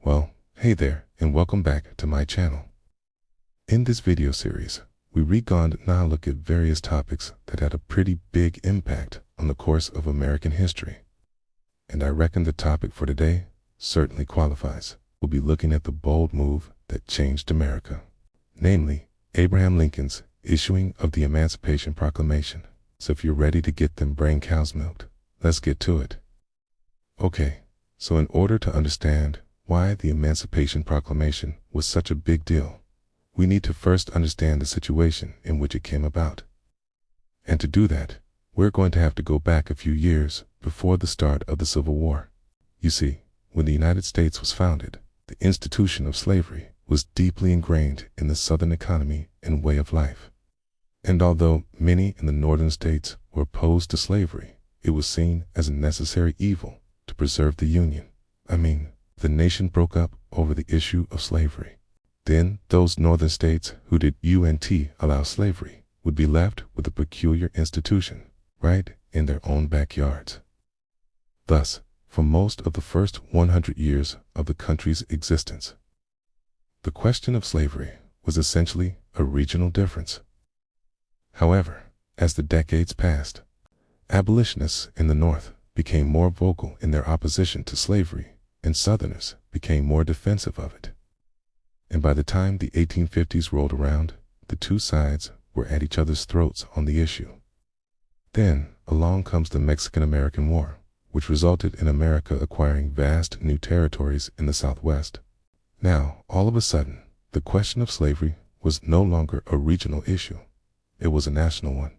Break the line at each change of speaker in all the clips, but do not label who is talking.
Well, hey there, and welcome back to my channel. In this video series, we now look at various topics that had a pretty big impact on the course of American history. And I reckon the topic for today certainly qualifies. We'll be looking at the bold move that changed America, namely Abraham Lincoln's issuing of the Emancipation Proclamation. So if you're ready to get them brain cows milked, let's get to it. Okay, so in order to understand why the Emancipation Proclamation was such a big deal, we need to first understand the situation in which it came about. And to do that, we're going to have to go back a few years before the start of the Civil War. You see, when the United States was founded, the institution of slavery was deeply ingrained in the Southern economy and way of life. And although many in the northern states were opposed to slavery, it was seen as a necessary evil to preserve the Union. The nation broke up over the issue of slavery. Then those northern states who did allow slavery would be left with a peculiar institution right in their own backyards. Thus, for most of the first 100 years of the country's existence, the question of slavery was essentially a regional difference. However, as the decades passed, abolitionists in the North became more vocal in their opposition to slavery, and Southerners became more defensive of it. And by the time the 1850s rolled around, the two sides were at each other's throats on the issue. Then along comes the Mexican-American War, which resulted in America acquiring vast new territories in the Southwest. Now, all of a sudden, the question of slavery was no longer a regional issue. It was a national one.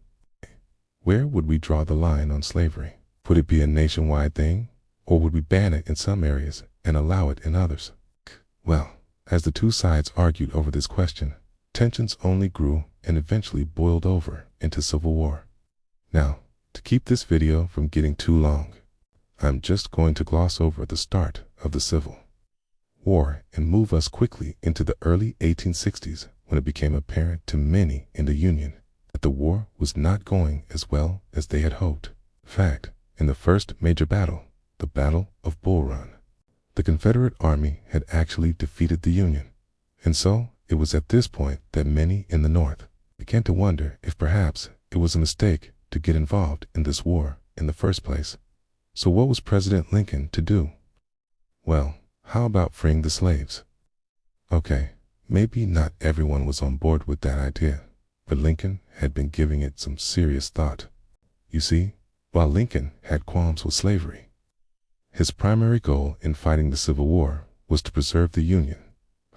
Where would we draw the line on slavery? Would it be a nationwide thing, or would we ban it in some areas and allow it in others? Well, as the two sides argued over this question, tensions only grew and eventually boiled over into civil war. Now, to keep this video from getting too long, I'm just going to gloss over the start of the Civil War and move us quickly into the early 1860s, when it became apparent to many in the Union that the war was not going as well as they had hoped. In fact, in the first major battle, the Battle of Bull Run, the Confederate Army had actually defeated the Union. And so it was at this point that many in the North began to wonder if perhaps it was a mistake to get involved in this war in the first place. So what was President Lincoln to do? Well, how about freeing the slaves? Okay, maybe not everyone was on board with that idea, but Lincoln had been giving it some serious thought. You see, while Lincoln had qualms with slavery, his primary goal in fighting the Civil War was to preserve the Union.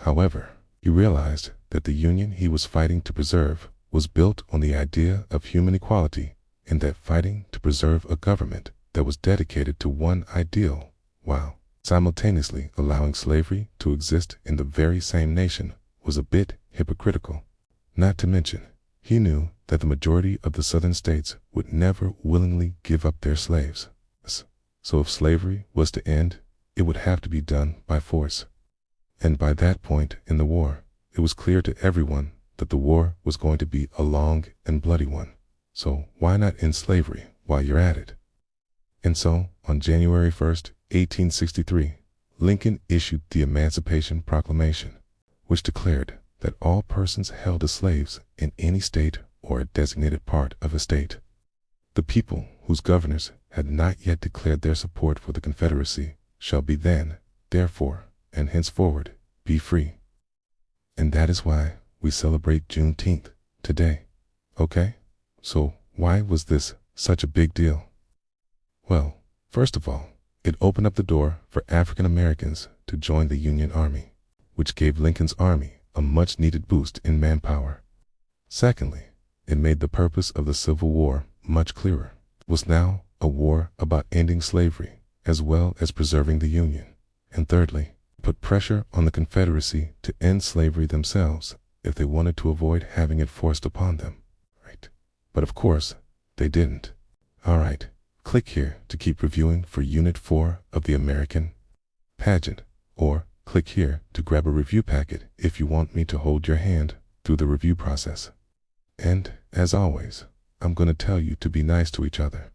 However, he realized that the Union he was fighting to preserve was built on the idea of human equality, and that fighting to preserve a government that was dedicated to one ideal while simultaneously allowing slavery to exist in the very same nation was a bit hypocritical. Not to mention, he knew that the majority of the southern states would never willingly give up their slaves. So if slavery was to end, it would have to be done by force. And by that point in the war, it was clear to everyone that the war was going to be a long and bloody one. So why not end slavery while you're at it? And so, on January 1st, 1863, Lincoln issued the Emancipation Proclamation, which declared that all persons held as slaves in any state or a designated part of a state, the people whose governors had not yet declared their support for the Confederacy, shall be then, therefore, and henceforward, be free. And that is why we celebrate Juneteenth today. Okay? So why was this such a big deal? Well, first of all, it opened up the door for African Americans to join the Union Army, which gave Lincoln's army a much-needed boost in manpower. Secondly, it made the purpose of the Civil War much clearer. It was now a war about ending slavery as well as preserving the Union. And thirdly, put pressure on the Confederacy to end slavery themselves if they wanted to avoid having it forced upon them. Right? But of course, they didn't. Alright, click here to keep reviewing for Unit 4 of the American Pageant, or click here to grab a review packet if you want me to hold your hand through the review process. And, as always, I'm going to tell you to be nice to each other.